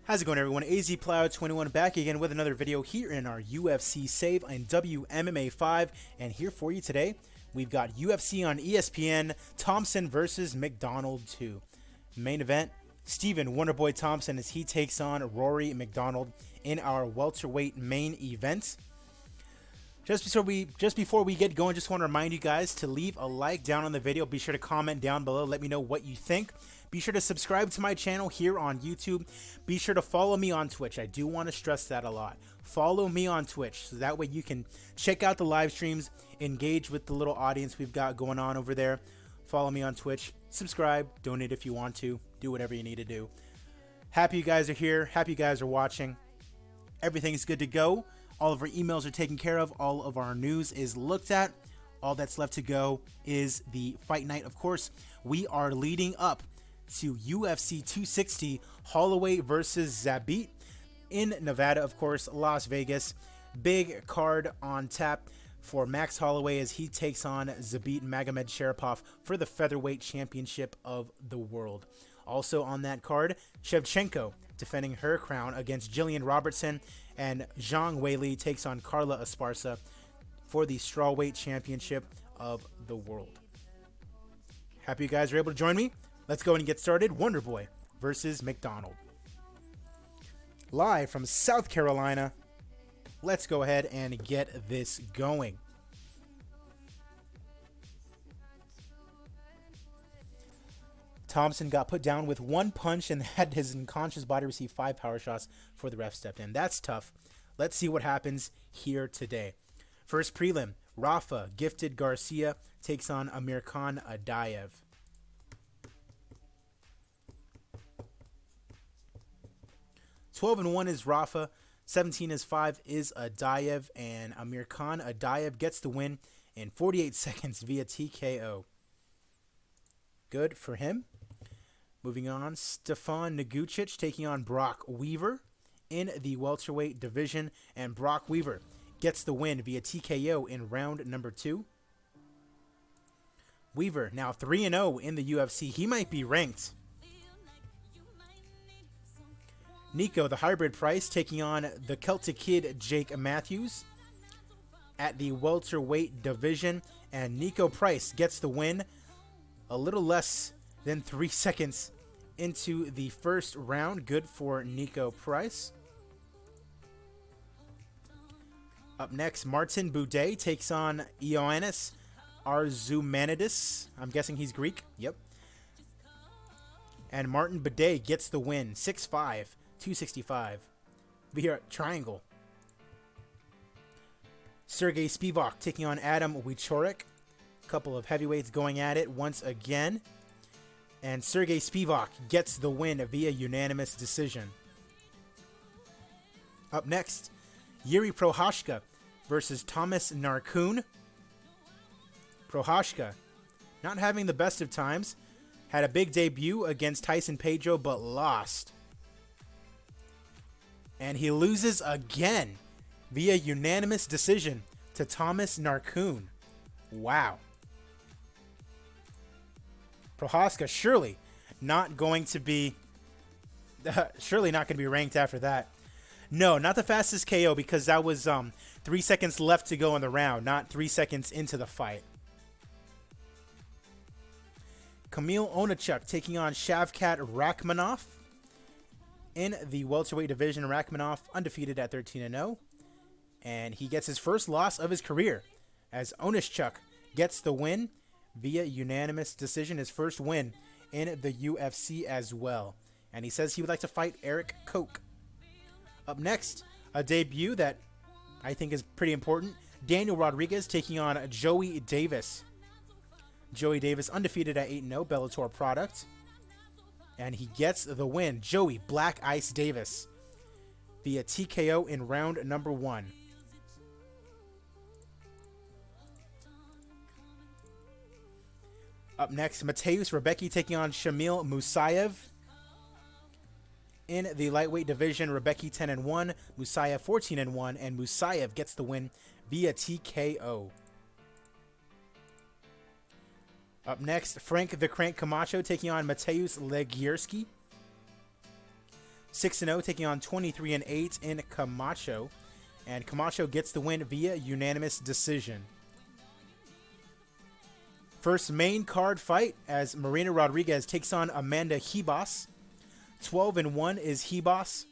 How's it going, everyone? AZPlow21 back again with another video here in our UFC Save and WMMA 5. And here for you today, we've got UFC on ESPN, Thompson versus MacDonald 2. Main event, Stephen Wonderboy Thompson as he takes on Rory MacDonald in our welterweight main event. Just before we get going, just want to remind you guys to leave a like down on the video. Be sure to comment down below. Let me know what you think. Be sure to subscribe to my channel here on YouTube. Be sure to follow me on Twitch. I do want to stress that a lot. Follow me on Twitch so that way you can check out the live streams, engage with the little audience we've got going on over there. Follow me on Twitch. Subscribe. Donate if you want to. Do whatever you need to do. Happy you guys are here. Happy you guys are watching. Everything's good to go. All of our emails are taken care of. All of our news is looked at. All that's left to go is the fight night. Of course, we are leading up to UFC 260, Holloway versus Zabit in Nevada, of course, Las Vegas. Big card on tap for Max Holloway as he takes on Zabit Magomedsharipov for the featherweight championship of the world. Also on that card, Shevchenko defending her crown against Jillian Robertson, and Zhang Weili takes on Carla Esparza for the strawweight championship of the world. Happy you guys are able to join me. Let's go and get started. Wonderboy versus MacDonald. Live from South Carolina. Let's go ahead and get this going. Thompson got put down with one punch and had his unconscious body receive 5 power shots before the ref stepped in. That's tough. Let's see what happens here today. First prelim, Rafa Gifted Garcia takes on Amir Khan Adayev. (12-1) is Rafa, 17-5 is Adayev, and Amir Khan Adayev gets the win in 48 seconds via TKO. Good for him. Moving on, Stefan Negucic taking on Brock Weaver in the welterweight division, and Brock Weaver gets the win via TKO in round number 2. Weaver now 3-0 in the UFC. He might be ranked. Nico, the hybrid price, taking on the Celtic Kid Jake Matthews at the welterweight division, and Nico Price gets the win a little less than 3 seconds into the first round. Good for Nico Price. Up next, Martin Buday takes on Ioannis Arzumanidis. I'm guessing he's Greek. Yep. And Martin Buday gets the win, 6'5", 265 via triangle. Sergey Spivak taking on Adam Wieczorek. Couple of heavyweights going at it once again. And Sergey Spivak gets the win via unanimous decision. Up next, Yuri Prochazka versus Thomas Narkun. Prochazka, not having the best of times, had a big debut against Tyson Pedro but lost. And he loses again via unanimous decision to Thomas Narkun. Wow. Prochazka surely not going to be ranked after that. No, not the fastest KO, because that was 3 seconds left to go in the round, not 3 seconds into the fight. Kamil Onachuk taking on Shavkat Rakhmonov in the welterweight division. Rakhmonov undefeated at 13-0, and he gets his first loss of his career as Onachuk gets the win via unanimous decision, his first win in the UFC as well. And he says he would like to fight Eric Koch. Up next, a debut that I think is pretty important. Daniel Rodriguez taking on Joey Davis. Joey Davis undefeated at 8-0, Bellator product. And he gets the win. Joey Black Ice Davis via TKO in round number 1. Up next, Mateusz Rebecki taking on Shamil Musayev. In the lightweight division, Rebecki 10-1, Musayev 14-1, and Musayev gets the win via TKO. Up next, Frank the Crank Camacho taking on Mateusz Legierski. 6-0, taking on 23-8 in Camacho. And Camacho gets the win via unanimous decision. First main card fight as Marina Rodriguez takes on Amanda Hebos. 12-1 is Hebos.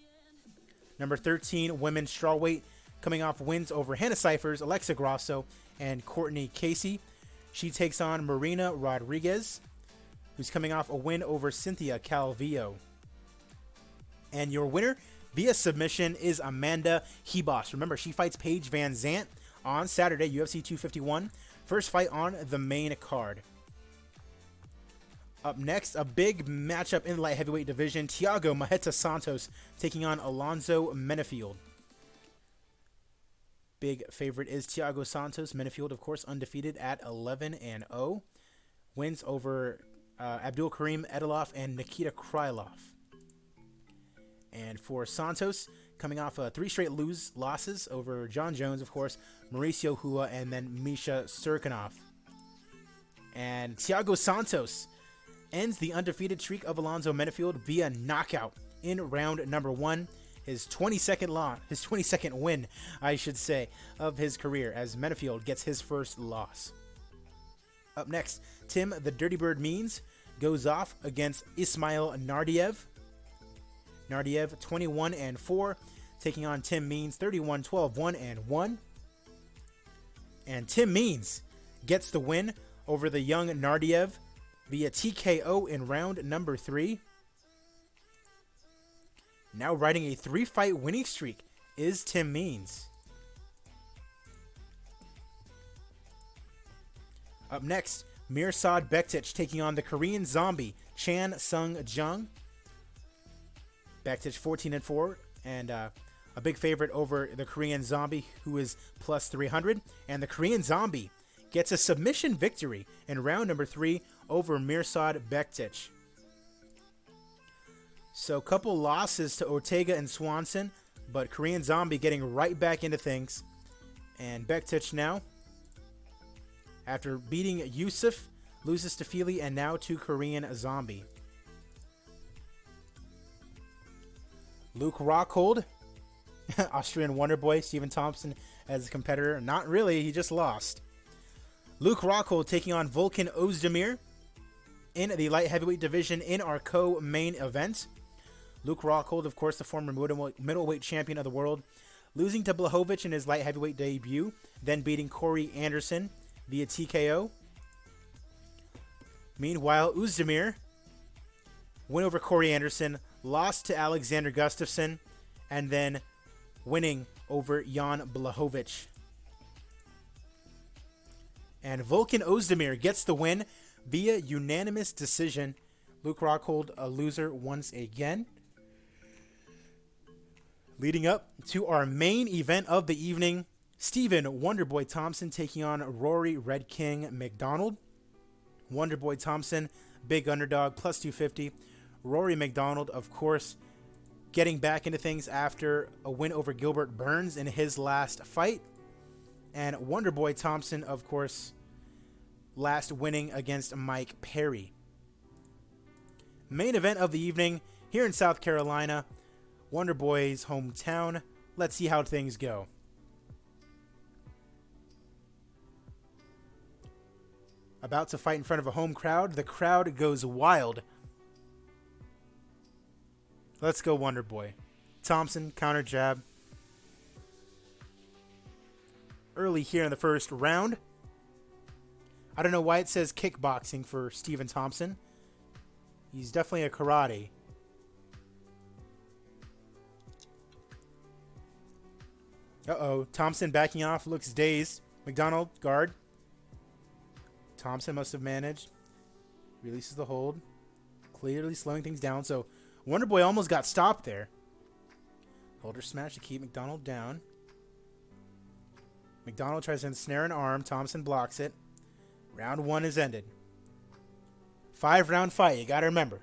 Number 13, women's strawweight, coming off wins over Hannah Cyphers, Alexa Grasso, and Courtney Casey. She takes on Marina Rodriguez, who's coming off a win over Cynthia Calvillo. And your winner via submission is Amanda Hebos. Remember, she fights Paige Van Zant on Saturday, UFC 251. First fight on the main card. Up next, a big matchup in the light heavyweight division. Thiago Marreta Santos taking on Alonzo Menefield. Big favorite is Thiago Santos. Menefield, of course, undefeated at 11-0. Wins over Abdul Karim Edilov and Nikita Krylov. And for Santos, coming off 3 straight losses over John Jones, of course, Mauricio Hua, and then Misha Serkinov. And Thiago Santos ends the undefeated streak of Alonzo Menefield via knockout in round number 1. His 22nd win, I should say, of his career, as Menefield gets his first loss. Up next, Tim the Dirty Bird Means goes off against Ismail Nardiev. Nardiev 21-4, taking on Tim Means 31-12, 1-1. And Tim Means gets the win over the young Nardiev via TKO in round number 3. Now riding a 3-fight winning streak is Tim Means. Up next, Mirsad Bektic taking on the Korean Zombie, Chan Sung Jung. Bektic 14-4 and a big favorite over the Korean Zombie, who is plus 300. And the Korean Zombie gets a submission victory in round number 3 over Mirsad Bektic. So a couple losses to Ortega and Swanson, but Korean Zombie getting right back into things. And Bektic now, after beating Yusuf, loses to Feely and now to Korean Zombie. Luke Rockhold, Austrian Wonderboy, Stephen Thompson as a competitor. Not really, he just lost. Luke Rockhold taking on Volkan Ozdemir in the light heavyweight division in our co-main event. Luke Rockhold, of course, the former middleweight champion of the world, losing to Blachowicz in his light heavyweight debut, then beating Corey Anderson via TKO. Meanwhile, Ozdemir win over Corey Anderson, lost to Alexander Gustafsson, and then winning over Jan Blachowicz. And Volkan Ozdemir gets the win via unanimous decision. Luke Rockhold, a loser once again. Leading up to our main event of the evening, Stephen Wonderboy Thompson taking on Rory Red King MacDonald. Wonderboy Thompson, big underdog, plus 250. Rory MacDonald, of course, getting back into things after a win over Gilbert Burns in his last fight. And Wonderboy Thompson, of course, last winning against Mike Perry. Main event of the evening here in South Carolina, Wonderboy's hometown. Let's see how things go. About to fight in front of a home crowd. The crowd goes wild. Let's go, Wonderboy. Thompson, counter jab. Early here in the first round. I don't know why it says kickboxing for Stephen Thompson. He's definitely a karate. Uh-oh. Thompson backing off, looks dazed. MacDonald, guard. Thompson must have managed. Releases the hold. Clearly slowing things down. So Wonderboy almost got stopped there. Holder smash to keep MacDonald down. MacDonald tries to ensnare an arm. Thompson blocks it. Round 1 is ended. 5-round fight, you gotta remember.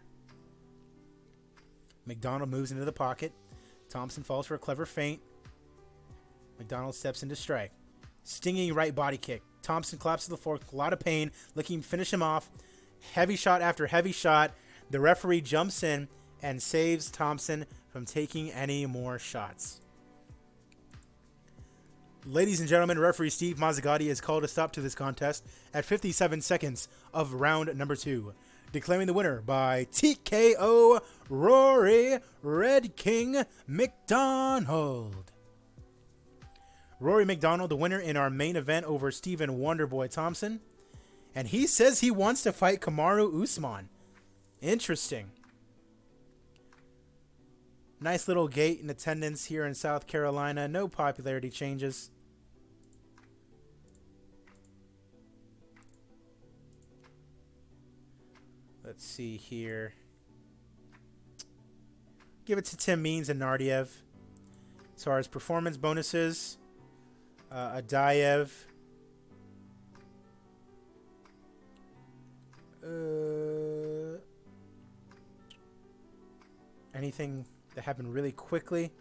MacDonald moves into the pocket. Thompson falls for a clever feint. MacDonald steps into strike. Stinging right body kick. Thompson collapses to the floor. A lot of pain. Looking to finish him off. Heavy shot after heavy shot. The referee jumps in and saves Thompson from taking any more shots. Ladies and gentlemen, referee Steve Mazzagatti has called a stop to this contest at 57 seconds of round number 2, declaring the winner by TKO Rory Red King MacDonald. Rory MacDonald, the winner in our main event over Stephen Wonderboy Thompson. And he says he wants to fight Kamaru Usman. Interesting. Nice little gate in attendance here in South Carolina. No popularity changes. Let's see here. Give it to Tim Means and Nardiev. As far as performance bonuses, Adayev. Anything that happened really quickly.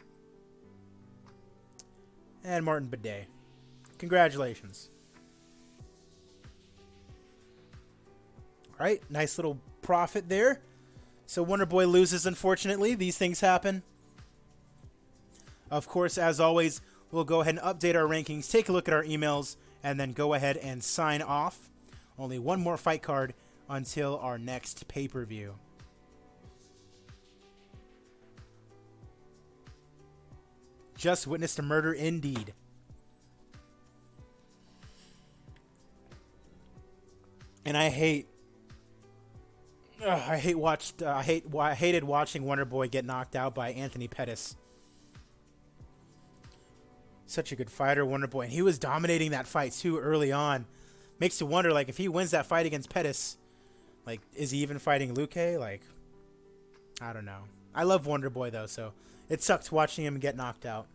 And Martin Bidet. Congratulations. All right, nice little profit there. So Wonderboy loses, unfortunately. These things happen. Of course, as always, we'll go ahead and update our rankings, take a look at our emails, and then go ahead and sign off. Only one more fight card until our next pay-per-view. Just witnessed a murder indeed. And I hated watching Wonderboy get knocked out by Anthony Pettis. Such a good fighter, Wonderboy. And he was dominating that fight too early on. Makes you wonder, like, if he wins that fight against Pettis, like, is he even fighting Luque? Like, I don't know. I love Wonderboy though, so it sucks watching him get knocked out.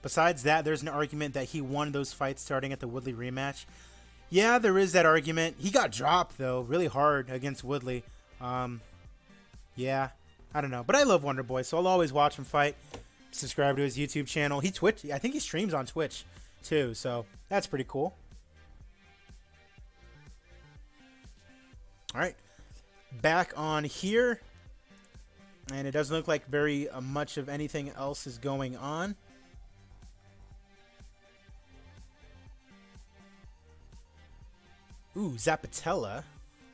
Besides that, there's an argument that he won those fights starting at the Woodley rematch. Yeah, there is that argument. He got dropped, though, really hard against Woodley. Yeah, I don't know. But I love Wonderboy, so I'll always watch him fight. Subscribe to his YouTube channel. I think he streams on Twitch, too, so that's pretty cool. All right, back on here. And it doesn't look like very much of anything else is going on. Ooh, Zapatella.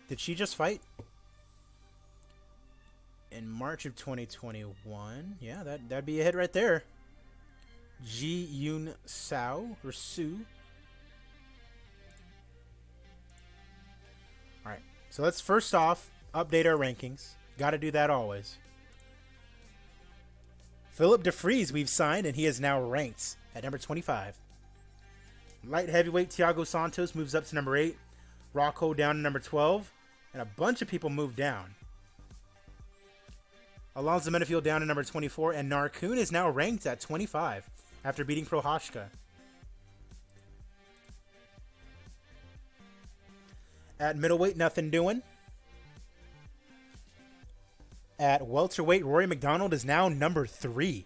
Did she just fight? In March of 2021. Yeah, that'd be a hit right there. Ji Yoon Sao or Sue. Alright, so let's first off update our rankings. Gotta do that always. Philip DeFries we've signed, and he is now ranked at number 25. Light heavyweight Thiago Santos moves up to number 8. Rocco down to number 12. And a bunch of people moved down. Alonzo Menefield down to number 24. And Narcoon is now ranked at 25 after beating Prohashka. At middleweight, nothing doing. At welterweight, Rory MacDonald is now number 3.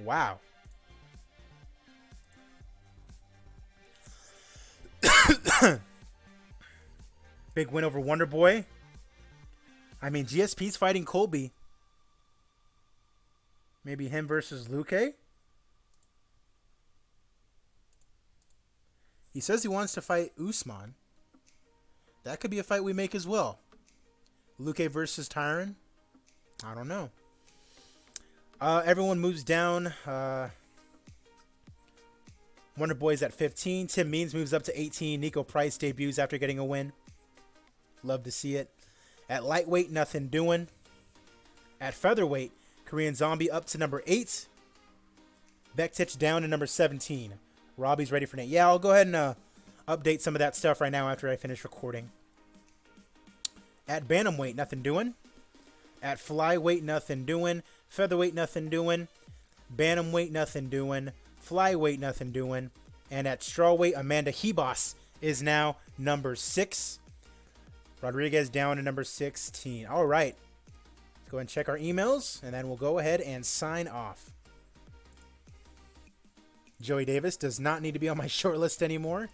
Wow. Big win over WONDERBOY. I mean, GSP's fighting Colby. Maybe him versus Luque. He says he wants to fight Usman. That could be a fight we make as well. Luque versus Tyron. I don't know. Everyone moves down. WONDERBOY's at 15. Tim Means moves up to 18. Nico Price debuts after getting a win. Love to see it. At lightweight, nothing doing. At featherweight, Korean Zombie up to number 8. Bektic down to number 17. Robbie's ready for Nate. Yeah, I'll go ahead and update some of that stuff right now after I finish recording. At bantamweight, nothing doing. At flyweight, nothing doing. Featherweight, nothing doing. Bantamweight, nothing doing. Flyweight, nothing doing. And at strawweight, Amanda Hebos is now number 6. Rodriguez down to number 16. All right. Let's go ahead and check our emails, and then we'll go ahead and sign off. Joey Davis does not need to be on my short list anymore.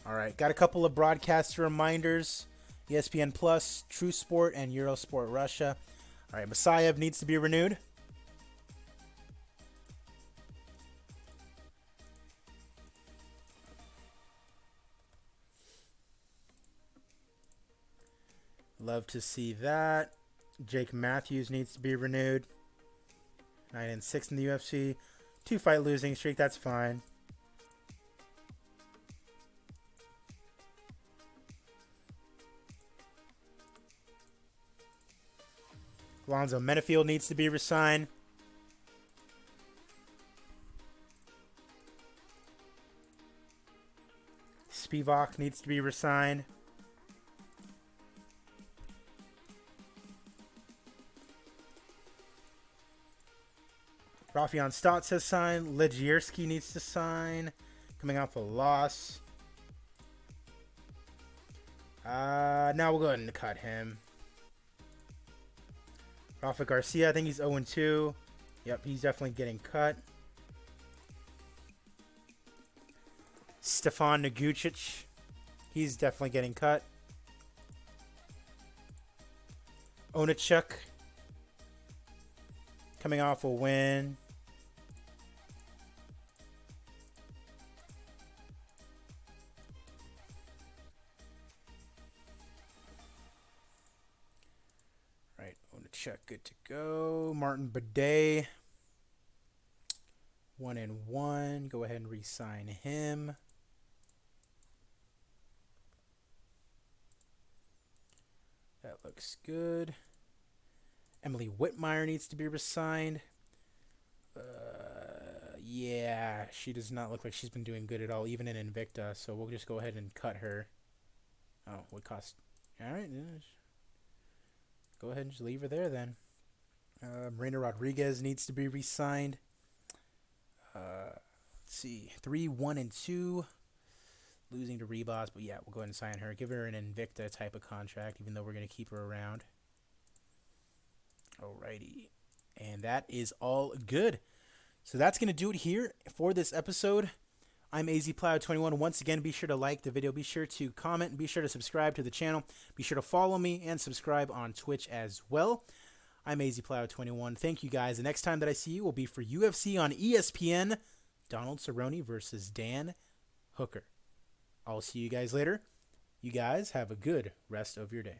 All right, got a couple of broadcaster reminders. ESPN Plus, True Sport, and Eurosport Russia. All right, Masayev needs to be renewed. Love to see that. Jake Matthews needs to be renewed. 9-6 in the UFC. 2-fight losing streak, that's fine. Alonzo Menafield needs to be re-signed. Spivak needs to be re-signed. Rafion Stotts has signed. Legierski needs to sign. Coming off a loss. Now we'll go ahead and cut him. Rafa Garcia, I think he's 0-2. Yep, he's definitely getting cut. Stefan Nagucic, he's definitely getting cut. Onachuk, coming off a win. Right, Onachuk, good to go. Martin Bidet, 1-1. Go ahead and re-sign him. That looks good. Emily Whitmire needs to be re-signed. Yeah, she does not look like she's been doing good at all, even in Invicta. So we'll just go ahead and cut her. Oh, what cost? All right. Go ahead and just leave her there then. Marina Rodriguez needs to be re-signed. Let's see. 3-1-2. Losing to Rebos, but yeah, we'll go ahead and sign her. Give her an Invicta type of contract, even though we're going to keep her around. Alrighty. And that is all good. So that's going to do it here for this episode. I'm AZPlow21. Once again, be sure to like the video. Be sure to comment. And be sure to subscribe to the channel. Be sure to follow me and subscribe on Twitch as well. I'm AZPlow21. Thank you, guys. The next time that I see you will be for UFC on ESPN. Donald Cerrone versus Dan Hooker. I'll see you guys later. You guys have a good rest of your day.